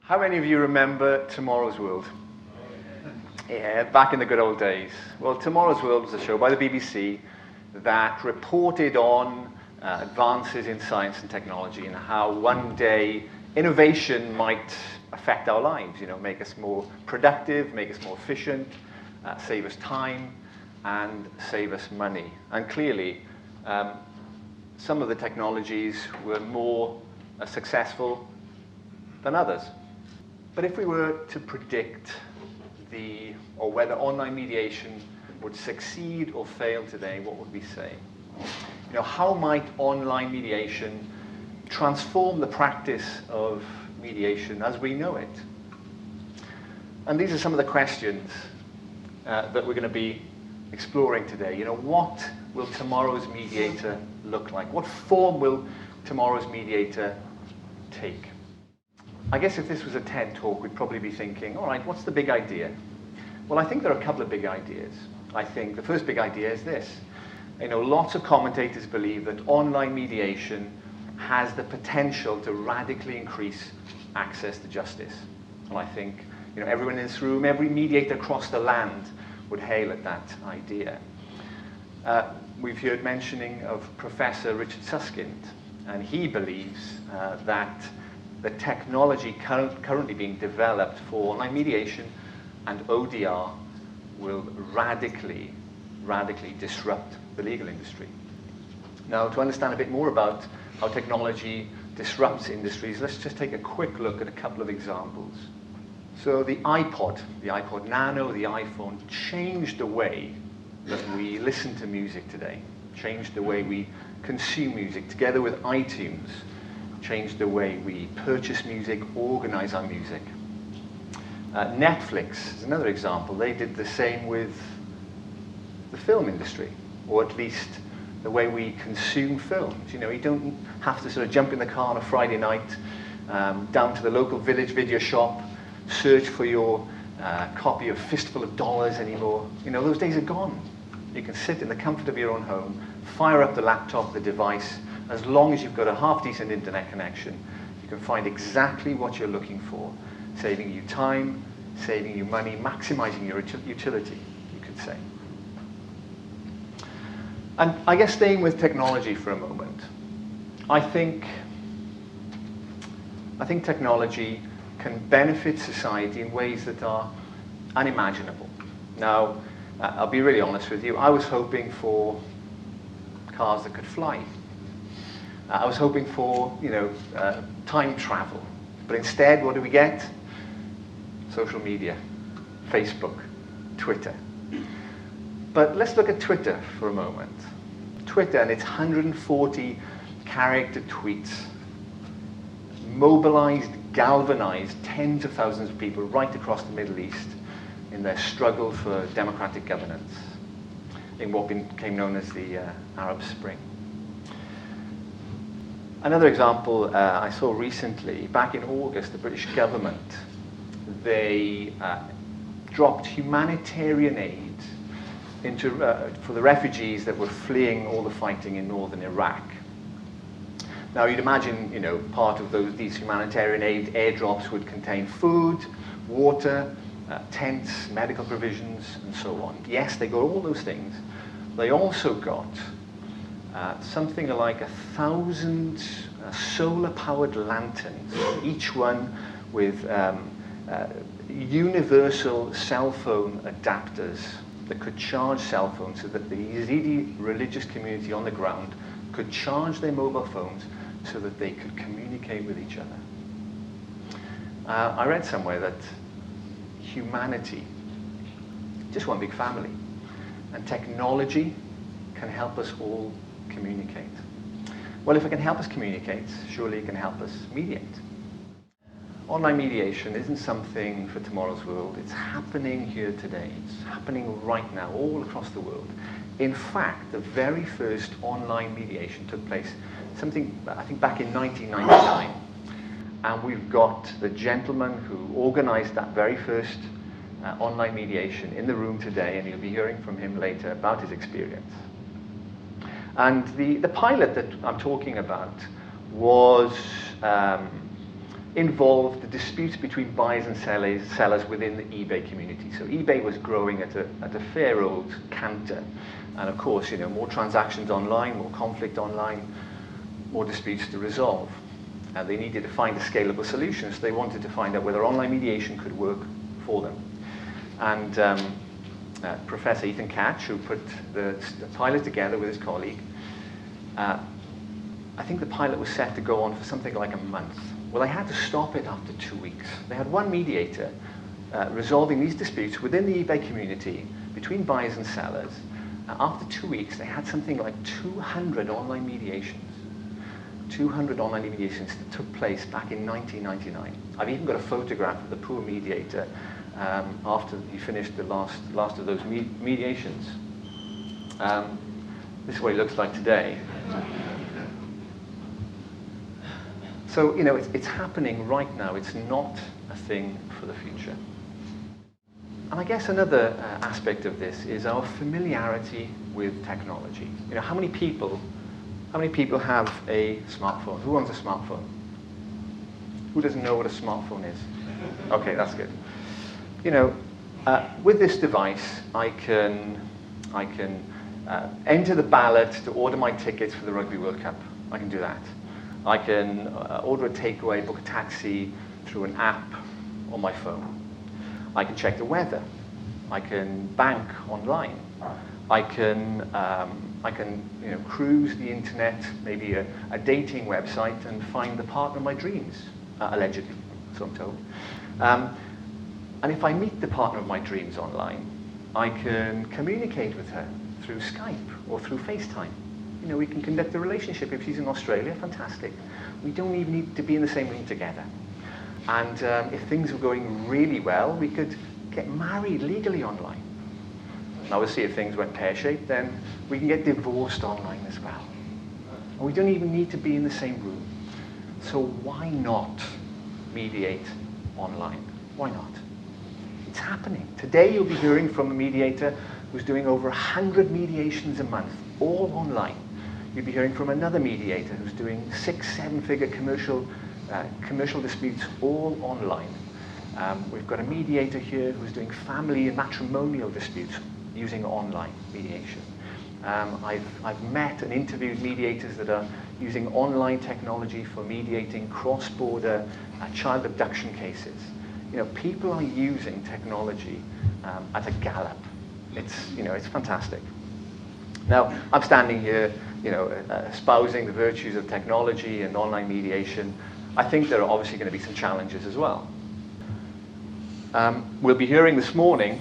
How many of you remember Tomorrow's World? Yeah, back in the good old days. Well, Tomorrow's World was a show by the BBC that reported on advances in science and technology and how one day innovation might affect our lives, make us more productive, make us more efficient, save us time, and save us money. And clearly, some of the technologies were more successful than others. But if we were to predict whether online mediation would succeed or fail today, what would we say? How might online mediation transform the practice of mediation as we know it? And these are some of the questions that we're going to be exploring today. What will tomorrow's mediator look like? What form will tomorrow's mediator take? I guess if this was a TED talk, we'd probably be thinking, all right, what's the big idea? Well, I think there are a couple of big ideas. I think the first big idea is this. Lots of commentators believe that online mediation has the potential to radically increase access to justice. And I think, everyone in this room, every mediator across the land would hail at that idea. We've heard mentioning of Professor Richard Susskind, and he believes that the technology currently being developed for online mediation and ODR will radically disrupt the legal industry. Now, to understand a bit more about how technology disrupts industries, let's just take a quick look at a couple of examples. So the iPod Nano, the iPhone, changed the way that we listen to music today, changed the way we consume music, together with iTunes, changed the way we purchase music, organize our music. Netflix is another example. They did the same with the film industry, or at least the way we consume films. You don't have to sort of jump in the car on a Friday night, down to the local village video shop, search for your copy of Fistful of Dollars anymore. Those days are gone. You can sit in the comfort of your own home, fire up the laptop, the device. As long as you've got a half-decent internet connection, you can find exactly what you're looking for, saving you time, saving you money, maximizing your utility, you could say. And I guess staying with technology for a moment, I think technology can benefit society in ways that are unimaginable. Now, I'll be really honest with you, I was hoping for cars that could fly. I was hoping for, time travel. But instead, what do we get? Social media, Facebook, Twitter. But let's look at Twitter for a moment. Twitter and its 140 character tweets mobilized, galvanized tens of thousands of people right across the Middle East in their struggle for democratic governance, in what became known as the Arab Spring. Another example I saw recently, back in August, the British government, they dropped humanitarian aid for the refugees that were fleeing all the fighting in northern Iraq. Now, you'd imagine, part of these humanitarian aid airdrops would contain food, water, tents, medical provisions, and so on. Yes, they got all those things. They also got something like 1,000 solar-powered lanterns, each one with universal cell phone adapters that could charge cell phones so that the Yazidi religious community on the ground could charge their mobile phones so that they could communicate with each other. I read somewhere that humanity, just one big family, and technology can help us all communicate. Well, if it can help us communicate, surely it can help us mediate. Online mediation isn't something for tomorrow's world. It's happening here today. It's happening right now, all across the world. In fact, the very first online mediation took place, I think back in 1999. And we've got the gentleman who organized that very first online mediation in the room today, and you'll be hearing from him later about his experience. And the pilot that I'm talking about was involved the disputes between buyers and sellers within the eBay community. So eBay was growing at a fair old canter. And of course, you know, more transactions online, more conflict online, more disputes to resolve. And they needed to find a scalable solution, so they wanted to find out whether online mediation could work for them. And Professor Ethan Katch, who put the pilot together with his colleague, I think the pilot was set to go on for something like a month. Well, they had to stop it after 2 weeks. They had one mediator resolving these disputes within the eBay community between buyers and sellers. After 2 weeks, they had something like 200 online mediations. 200 online mediations that took place back in 1999. I've even got a photograph of the poor mediator after he finished the last of those mediations. This is what he looks like today. So, you know, it's happening right now. It's not a thing for the future. And I guess another aspect of this is our familiarity with technology. You know, how many people have a smartphone? Who owns a smartphone? Who doesn't know what a smartphone is? Okay, that's good. You know, with this device, I can enter the ballot to order my tickets for the Rugby World Cup. I can do that. I can order a takeaway, book a taxi through an app on my phone. I can check the weather. I can bank online. I can you know, cruise the internet, maybe a dating website, and find the partner of my dreams, allegedly, so I'm told. And if I meet the partner of my dreams online, I can communicate with her through Skype or through FaceTime. You know, we can conduct a relationship. If she's in Australia, fantastic. We don't even need to be in the same room together. And if things were going really well, we could get married legally online. Now, obviously, if things went pear-shaped, then we can get divorced online as well. And we don't even need to be in the same room. So why not mediate online? Why not? It's happening. Today, you'll be hearing from a mediator who's doing over 100 mediations a month, all online. You'll be hearing from another mediator who's doing 6- or 7-figure commercial disputes, all online. We've got a mediator here who's doing family and matrimonial disputes using online mediation. I've met and interviewed mediators that are using online technology for mediating cross-border child abduction cases. You know, people are using technology at a gallop. It's fantastic. Now, I'm standing here, you know, espousing the virtues of technology and online mediation. I think there are obviously going to be some challenges as well. We'll be hearing this morning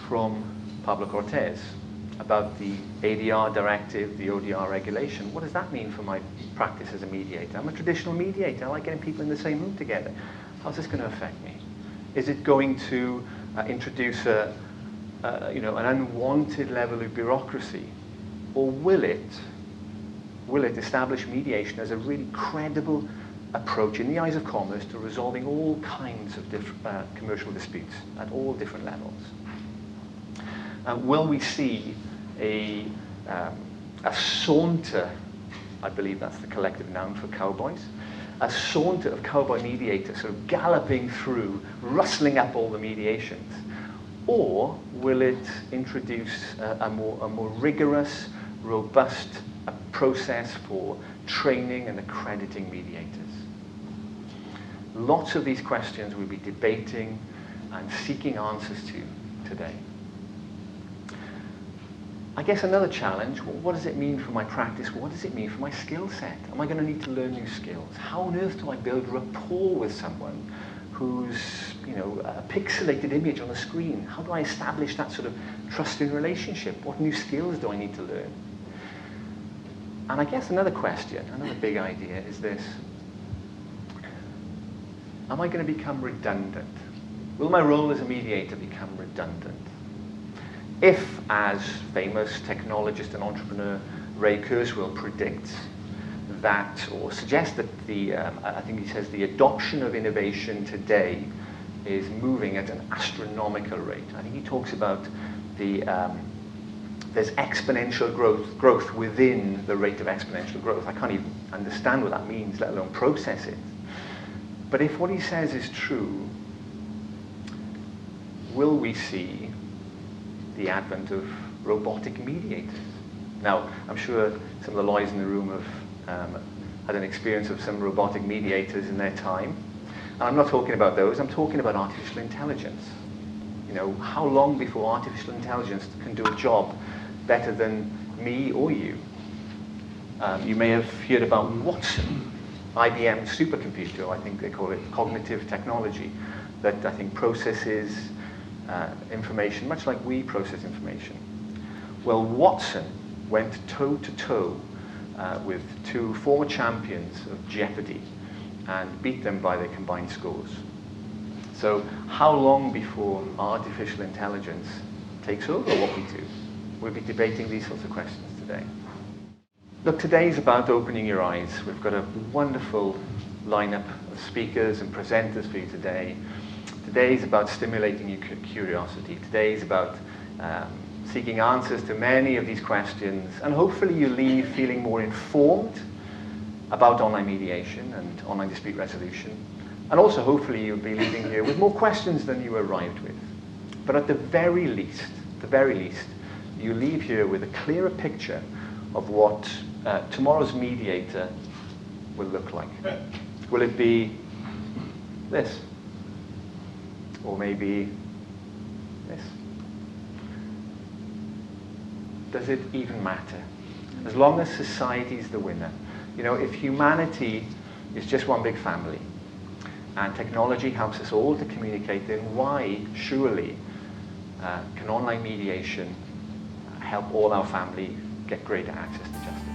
from Pablo Cortez about the ADR directive, the ODR regulation. What does that mean for my practice as a mediator? I'm a traditional mediator. I like getting people in the same room together. How's this going to affect me? Is it going to introduce an unwanted level of bureaucracy? Or will it establish mediation as a really credible approach in the eyes of commerce to resolving all kinds of different commercial disputes at all different levels? Will we see a saunter, I believe that's the collective noun for cowboys, a saunter of cowboy mediators sort of galloping through, rustling up all the mediations? Or will it introduce a more rigorous, robust process for training and accrediting mediators? Lots of these questions we'll be debating and seeking answers to today. I guess another challenge, what does it mean for my practice? What does it mean for my skill set? Am I going to need to learn new skills? How on earth do I build rapport with someone who's, you know, a pixelated image on a screen? How do I establish that sort of trusting relationship? What new skills do I need to learn? And I guess another question, another big idea is this. Am I going to become redundant? Will my role as a mediator become redundant? If, as famous technologist and entrepreneur Ray Kurzweil predicts that, or suggests that I think he says the adoption of innovation today is moving at an astronomical rate. I think he talks about there's exponential growth within the rate of exponential growth. I can't even understand what that means, let alone process it. But if what he says is true, will we see the advent of robotic mediators? Now, I'm sure some of the lawyers in the room have had an experience of some robotic mediators in their time. And I'm not talking about those, I'm talking about artificial intelligence. You know, how long before artificial intelligence can do a job better than me or you? You may have heard about Watson, IBM supercomputer, I think they call it cognitive technology, that I think processes information much like we process information. Well, Watson went toe-to-toe with two former champions of Jeopardy and beat them by their combined scores. So how long before artificial intelligence takes over what we do? We'll be debating these sorts of questions today. Look, today's about opening your eyes. We've got a wonderful lineup of speakers and presenters for you today. Today's about stimulating your curiosity. Today's about seeking answers to many of these questions, and hopefully you leave feeling more informed about online mediation and online dispute resolution. And also hopefully you'll be leaving here with more questions than you arrived with. But at the very least, you leave here with a clearer picture of what tomorrow's mediator will look like. Will it be this? Or maybe this? Does it even matter? As long as society's the winner. You know, if humanity is just one big family, and technology helps us all to communicate, then why, surely, can online mediation help all our family get greater access to justice?